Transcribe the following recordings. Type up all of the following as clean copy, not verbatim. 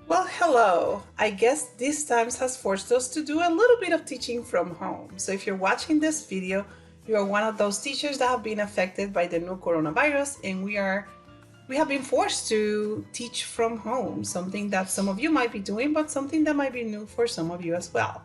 Well, hello. I guess these times has forced us to do a little bit of teaching from home. So if you're watching this video, you are one of those teachers that have been affected by the new coronavirus, and we have been forced to teach from home, something that some of you might be doing, but something that might be new for some of you as well.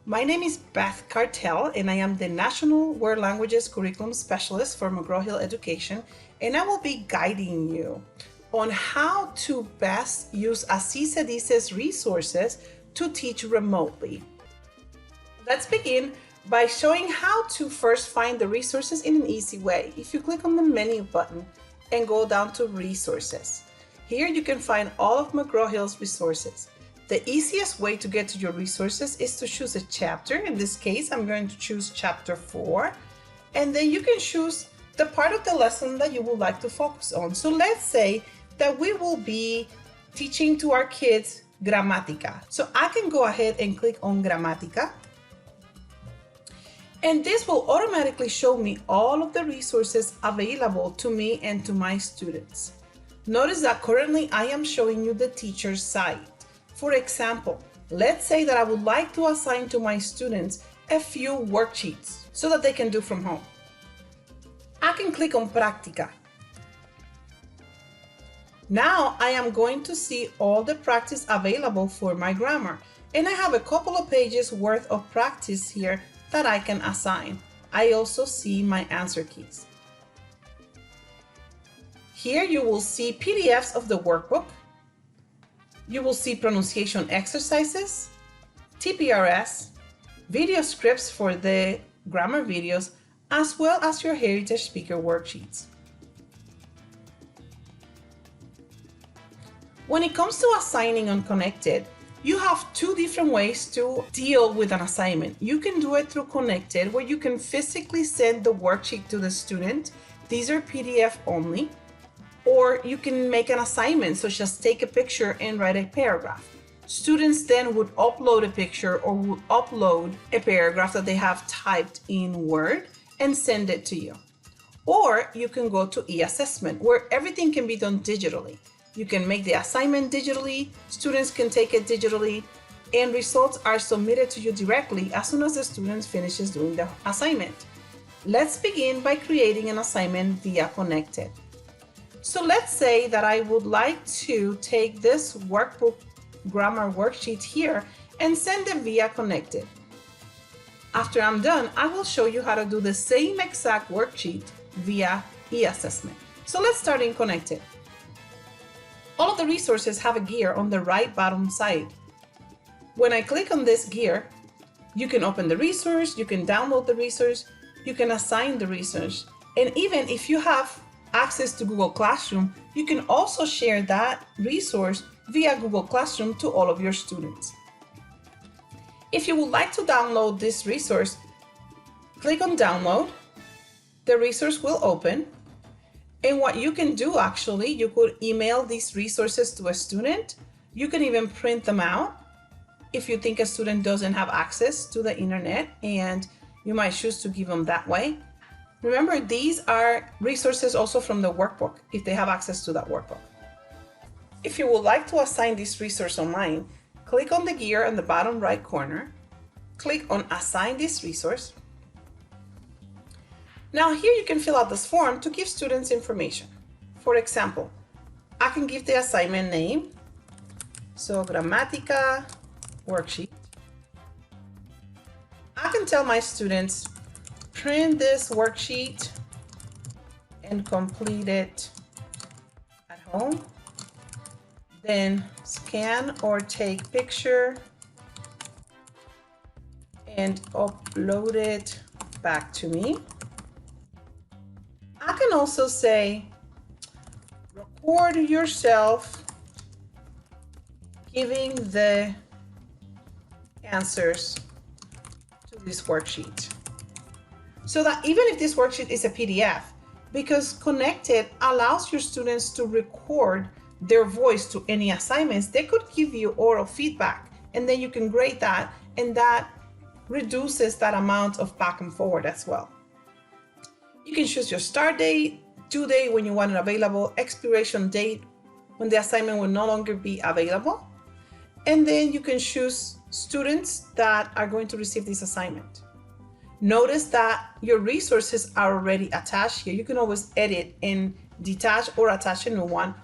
My name is Beth Cartel, and I am the National World Languages Curriculum Specialist for McGraw-Hill Education, and I will be guiding you on how to best use Así se dice's resources to teach remotely. Let's begin by showing how to first find the resources in an easy way. If you click on the menu button and go down to resources, here you can find all of McGraw-Hill's resources. The easiest way to get to your resources is to choose a chapter. In this case, I'm going to choose chapter 4, and then you can choose the part of the lesson that you would like to focus on. So let's say that we will be teaching to our kids gramática. So I can go ahead and click on gramática, and this will automatically show me all of the resources available to me and to my students. Notice that currently I am showing you the teacher's site. For example, let's say that I would like to assign to my students a few worksheets so that they can do from home. I can click on Práctica. Now I am going to see all the practice available for my grammar, and I have a couple of pages worth of practice here that I can assign. I also see my answer keys. Here you will see PDFs of the workbook. You will see pronunciation exercises, TPRS, video scripts for the grammar videos, as well as your heritage speaker worksheets. When it comes to assigning on Connected, you have two different ways to deal with an assignment. You can do it through Connected, where you can physically send the worksheet to the student. These are PDF only. Or you can make an assignment, such as take a picture and write a paragraph. Students then would upload a picture or would upload a paragraph that they have typed in Word and send it to you. Or you can go to e-assessment, where everything can be done digitally. You can make the assignment digitally, students can take it digitally, and results are submitted to you directly as soon as the student finishes doing the assignment. Let's begin by creating an assignment via Connected. So let's say that I would like to take this workbook grammar worksheet here and send it via Connected. After I'm done, I will show you how to do the same exact worksheet via e-assessment. So let's start in Connected. All of the resources have a gear on the right bottom side. When I click on this gear, you can open the resource, you can download the resource, you can assign the resource, and even if you have access to Google Classroom, you can also share that resource via Google Classroom to all of your students. If you would like to download this resource, click on download. The resource will open. And what you can do, actually, you could email these resources to a student. You can even print them out if you think a student doesn't have access to the internet, and you might choose to give them that way. Remember, these are resources also from the workbook, if they have access to that workbook. If you would like to assign this resource online, click on the gear on the bottom right corner, click on Assign this resource. Now here you can fill out this form to give students information. For example, I can give the assignment name, so Gramática worksheet. I can tell my students, print this worksheet and complete it at home. Then scan or take picture and upload it back to me. I can also say, record yourself giving the answers to this worksheet. So that even if this worksheet is a PDF, because Connected allows your students to record their voice to any assignments, they could give you oral feedback, and then you can grade that, and that reduces that amount of back and forward as well. You can choose your start date, due date when you want it available, expiration date when the assignment will no longer be available. And then you can choose students that are going to receive this assignment. Notice that your resources are already attached here. You can always edit and detach or attach a new one.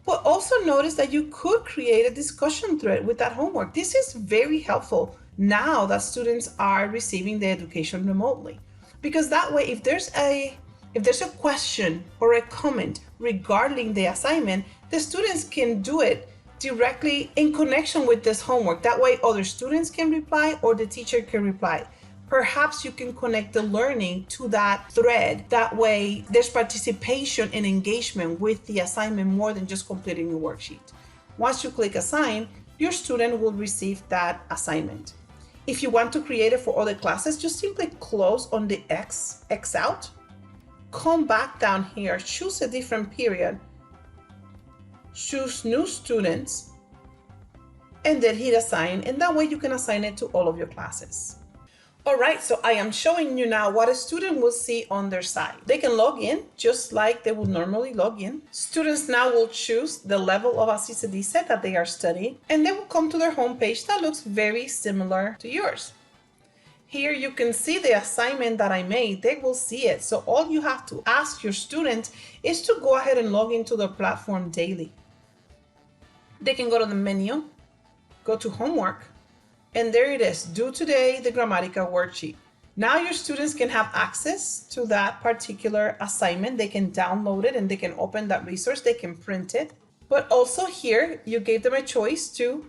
But also notice that you could create a discussion thread with that homework. This is very helpful now that students are receiving the education remotely. Because that way, if there's a question or a comment regarding the assignment, the students can do it directly in connection with this homework. That way other students can reply or the teacher can reply. Perhaps you can connect the learning to that thread. That way there's participation and engagement with the assignment more than just completing a worksheet. Once you click assign, your student will receive that assignment. If you want to create it for other classes, just simply close on the X out, come back down here, choose a different period, choose new students, and then hit assign, and that way you can assign it to all of your classes. All right, so I am showing you now what a student will see on their side. They can log in just like they would normally log in. Students now will choose the level of Assiste Dice that they are studying, and they will come to their home page that looks very similar to yours. Here you can see the assignment that I made. They will see it. So all you have to ask your student is to go ahead and log into the platform daily. They can go to the menu, go to homework, and there it is, due today, the Grammatica worksheet. Now your students can have access to that particular assignment. They can download it and they can open that resource, they can print it. But also here, you gave them a choice to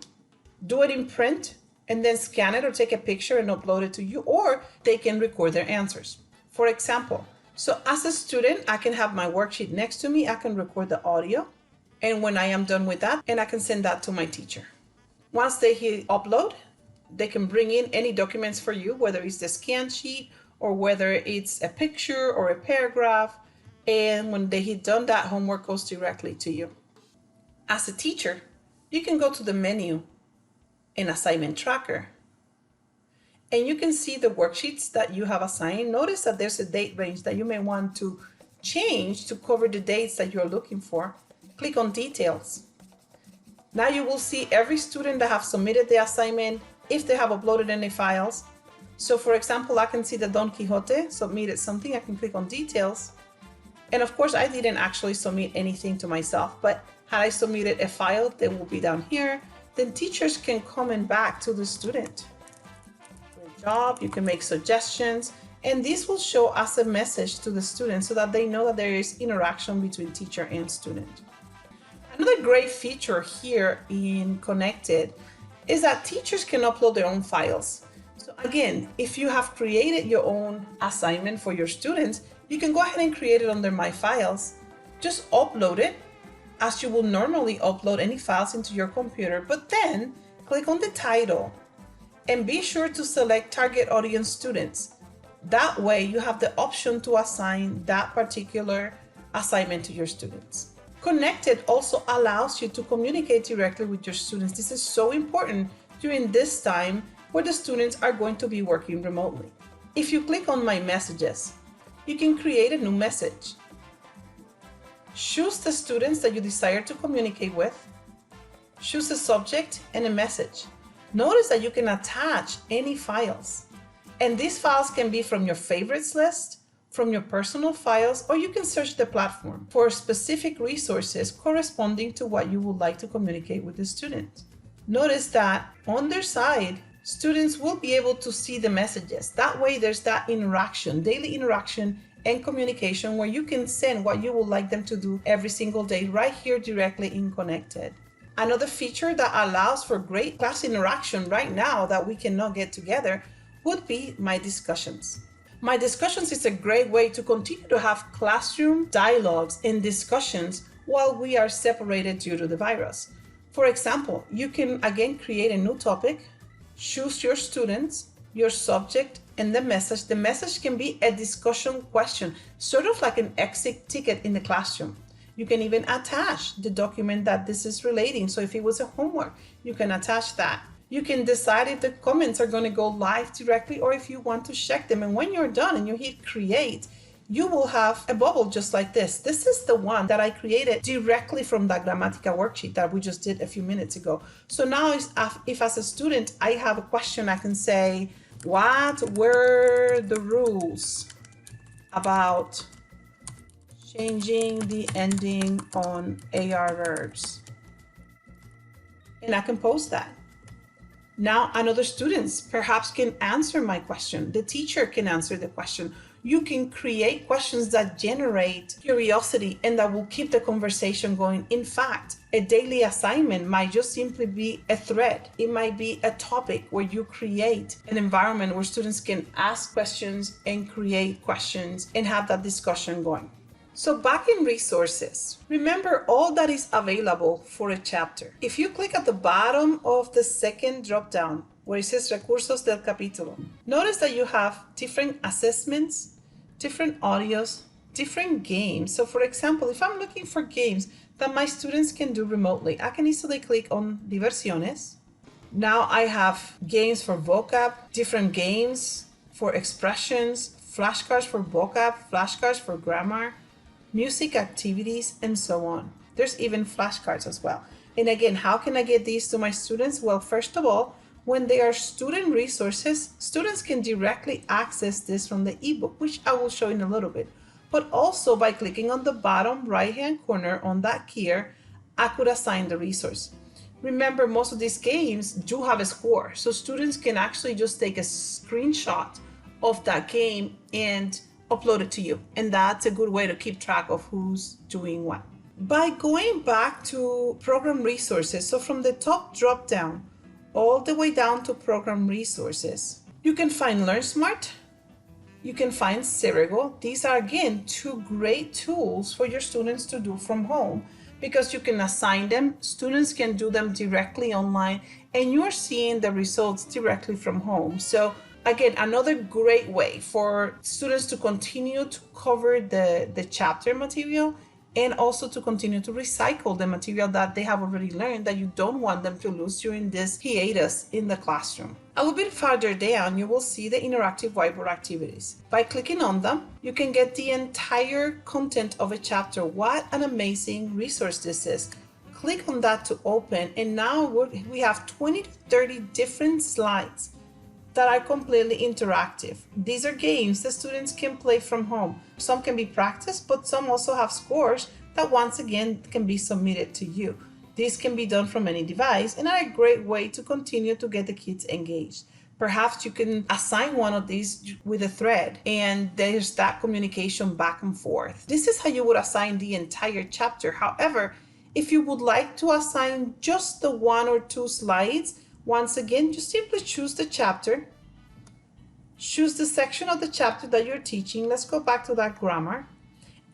do it in print and then scan it or take a picture and upload it to you, or they can record their answers. For example, so as a student, I can have my worksheet next to me, I can record the audio, and when I am done with that, and I can send that to my teacher. Once they hit upload, they can bring in any documents for you, whether it's the scan sheet or whether it's a picture or a paragraph. And when they hit done, that homework goes directly to you. As a teacher, you can go to the menu in Assignment Tracker, and you can see the worksheets that you have assigned. Notice that there's a date range that you may want to change to cover the dates that you're looking for. Click on Details. Now you will see every student that have submitted the assignment, if they have uploaded any files. So for example, I can see that Don Quixote submitted something. I can click on Details. And of course, I didn't actually submit anything to myself, but had I submitted a file, they will be down here. Then teachers can comment back to the student. Great job, you can make suggestions, and this will show as a message to the student so that they know that there is interaction between teacher and student. Another great feature here in Connected is that teachers can upload their own files. So again, if you have created your own assignment for your students, you can go ahead and create it under My Files. Just upload it as you will normally upload any files into your computer, but then click on the title and be sure to select Target Audience Students. That way you have the option to assign that particular assignment to your students. Connected also allows you to communicate directly with your students. This is so important during this time where the students are going to be working remotely. If you click on My Messages, you can create a new message. Choose the students that you desire to communicate with. Choose a subject and a message. Notice that you can attach any files. And these files can be from your favorites list, from your personal files, or you can search the platform for specific resources corresponding to what you would like to communicate with the student. Notice that on their side, students will be able to see the messages. That way there's that interaction, daily interaction and communication where you can send what you would like them to do every single day right here directly in Connected. Another feature that allows for great class interaction right now that we cannot get together would be My Discussions. My Discussions is a great way to continue to have classroom dialogues and discussions while we are separated due to the virus. For example, you can again create a new topic, choose your students, your subject, and the message. The message can be a discussion question, sort of like an exit ticket in the classroom. You can even attach the document that this is relating. So if it was a homework, you can attach that. You can decide if the comments are going to go live directly or if you want to check them. And when you're done and you hit create, you will have a bubble just like this. This is the one that I created directly from that Grammatica worksheet that we just did a few minutes ago. So now if as a student I have a question, I can say, what were the rules about changing the ending on AR verbs? And I can post that. Now another students perhaps can answer my question. The teacher can answer the question. You can create questions that generate curiosity and that will keep the conversation going. In fact, a daily assignment might just simply be a thread. It might be a topic where you create an environment where students can ask questions and create questions and have that discussion going. So back in resources, remember all that is available for a chapter. If you click at the bottom of the second drop-down where it says Recursos del Capítulo, notice that you have different assessments, different audios, different games. So for example, if I'm looking for games that my students can do remotely, I can easily click on Diversiones. Now I have games for vocab, different games for expressions, flashcards for vocab, flashcards for grammar, music activities, and so on. There's even flashcards as well. And again, how can I get these to my students? Well, first of all, when they are student resources, students can directly access this from the ebook, which I will show in a little bit. But also by clicking on the bottom right-hand corner on that keyer, I could assign the resource. Remember, most of these games do have a score, so students can actually just take a screenshot of that game and upload it to you, and that's a good way to keep track of who's doing what. By going back to program resources, so from the top drop down all the way down to program resources, you can find LearnSmart, you can find Cerigo. These are again two great tools for your students to do from home because you can assign them, students can do them directly online, and you're seeing the results directly from home. So again, another great way for students to continue to cover the chapter material and also to continue to recycle the material that they have already learned that you don't want them to lose during this hiatus in the classroom. A little bit farther down, you will see the interactive whiteboard activities. By clicking on them, you can get the entire content of a chapter. What an amazing resource this is. Click on that to open, and now we have 20 to 30 different slides that are completely interactive. These are games that students can play from home. Some can be practiced, but some also have scores that once again can be submitted to you. These can be done from any device and are a great way to continue to get the kids engaged. Perhaps you can assign one of these with a thread and there's that communication back and forth. This is how you would assign the entire chapter. However, if you would like to assign just the one or two slides, once again, just simply choose the chapter, choose the section of the chapter that you're teaching. Let's go back to that grammar.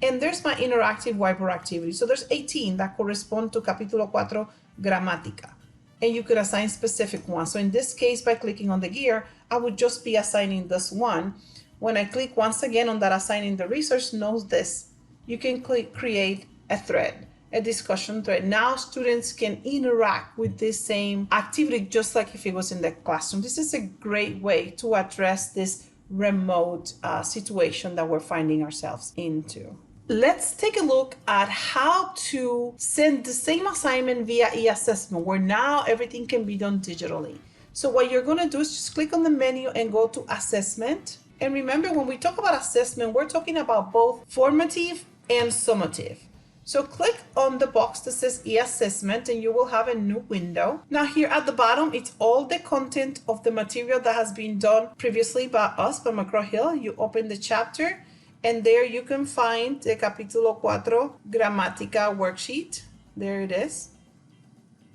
And there's my interactive whiteboard activity. So there's 18 that correspond to Capítulo 4 Gramática. And you could assign specific ones. So in this case, by clicking on the gear, I would just be assigning this one. When I click once again on that assigning the resource, note this. You can click create a thread, a discussion thread. Now students can interact with this same activity just like if it was in the classroom. This is a great way to address this remote situation that we're finding ourselves into. Let's take a look at how to send the same assignment via e-assessment, where now everything can be done digitally. So what you're going to do is just click on the menu and go to assessment. And remember, when we talk about assessment, we're talking about both formative and summative. So click on the box that says e-assessment and you will have a new window. Now here at the bottom, it's all the content of the material that has been done previously by us, by McGraw-Hill. You open the chapter and there you can find the Capítulo 4 Gramática worksheet. There it is.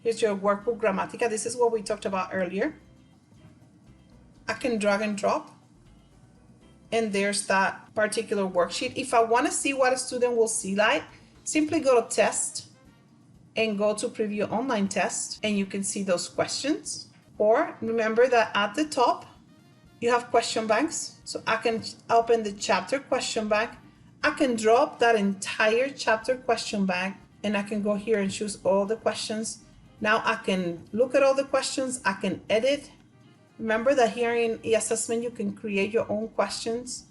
Here's your workbook Gramática. This is what we talked about earlier. I can drag and drop. And there's that particular worksheet. If I want to see what a student will see like, simply go to test and go to preview online test and you can see those questions. Or remember that at the top you have question banks. So I can open the chapter question bank. I can drop that entire chapter question bank and I can go here and choose all the questions. Now I can look at all the questions. I can edit. Remember that here in e-assessment you can create your own questions.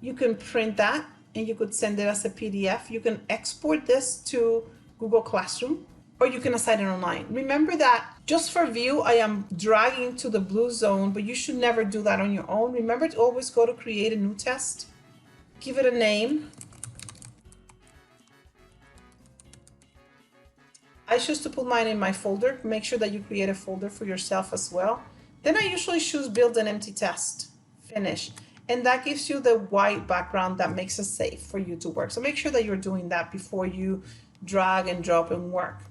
You can print that and you could send it as a PDF. You can export this to Google Classroom, or you can assign it online. Remember that just for view, I am dragging to the blue zone, but you should never do that on your own. Remember to always go to create a new test. Give it a name. I choose to put mine in my folder. Make sure that you create a folder for yourself as well. Then I usually choose build an empty test, finish. And that gives you the white background that makes it safe for you to work. So make sure that you're doing that before you drag and drop and work.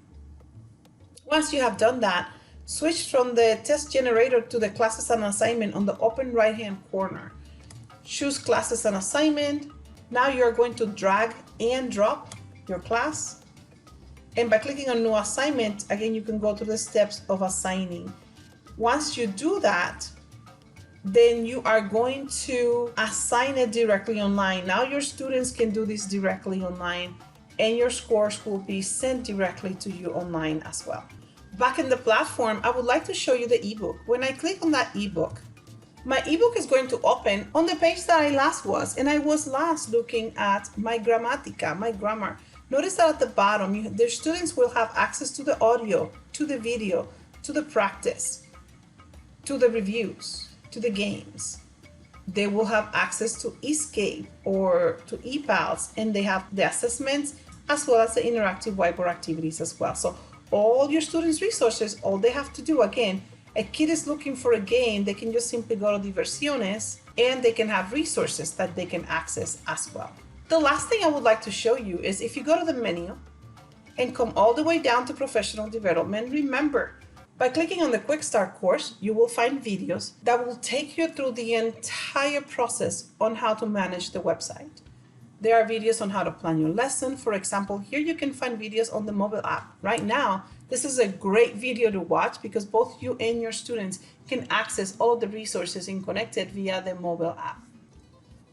Once you have done that, switch from the test generator to the classes and assignment on the upper right-hand corner. Choose classes and assignment. Now you're going to drag and drop your class. And by clicking on new assignment, again, you can go through the steps of assigning. Once you do that, then you are going to assign it directly online. Now your students can do this directly online, and your scores will be sent directly to you online as well. Back in the platform, I would like to show you the ebook. When I click on that ebook, my ebook is going to open on the page that I last was, and I was last looking at my grammatica, my grammar. Notice that at the bottom, the students will have access to the audio, to the video, to the practice, to the reviews, to the games. They will have access to Escape or to ePals, and they have the assessments as well as the interactive whiteboard activities as well. So all your students' resources, all they have to do, again, a kid is looking for a game, they can just simply go to Diversiones and they can have resources that they can access as well. The last thing I would like to show you is if you go to the menu and come all the way down to professional development, remember, by clicking on the Quick Start course, you will find videos that will take you through the entire process on how to manage the website. There are videos on how to plan your lesson. For example, here you can find videos on the mobile app. Right now, this is a great video to watch because both you and your students can access all of the resources in Connected via the mobile app.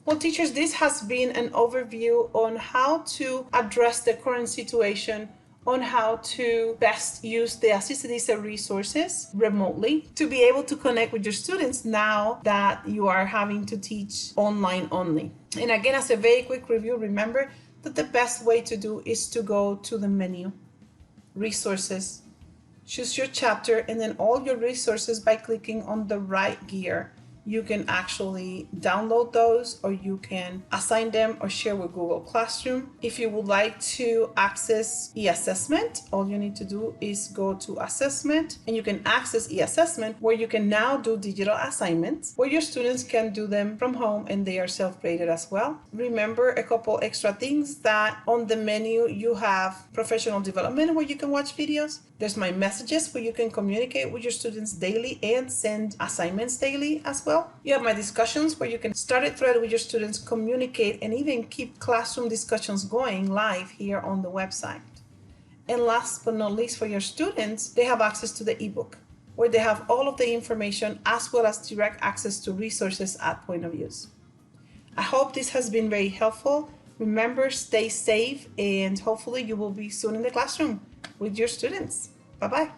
Well, teachers, this has been an overview on how to address the current situation, on how to best use the Assisted ESA resources remotely to be able to connect with your students now that you are having to teach online only. And again, as a very quick review, remember that the best way to do is to go to the menu, resources, choose your chapter, and then all your resources by clicking on the right gear. You can actually download those, or you can assign them or share with Google Classroom. If you would like to access e-assessment, all you need to do is go to assessment, and you can access e-assessment where you can now do digital assignments where your students can do them from home and they are self-graded as well. Remember a couple extra things, that on the menu you have professional development where you can watch videos. There's my messages where you can communicate with your students daily and send assignments daily as well. You have my discussions where you can start a thread with your students, communicate, and even keep classroom discussions going live here on the website. And last but not least, for your students, they have access to the ebook where they have all of the information as well as direct access to resources at point of use. I hope this has been very helpful. Remember, stay safe, and hopefully you will be soon in the classroom with your students. Bye-bye.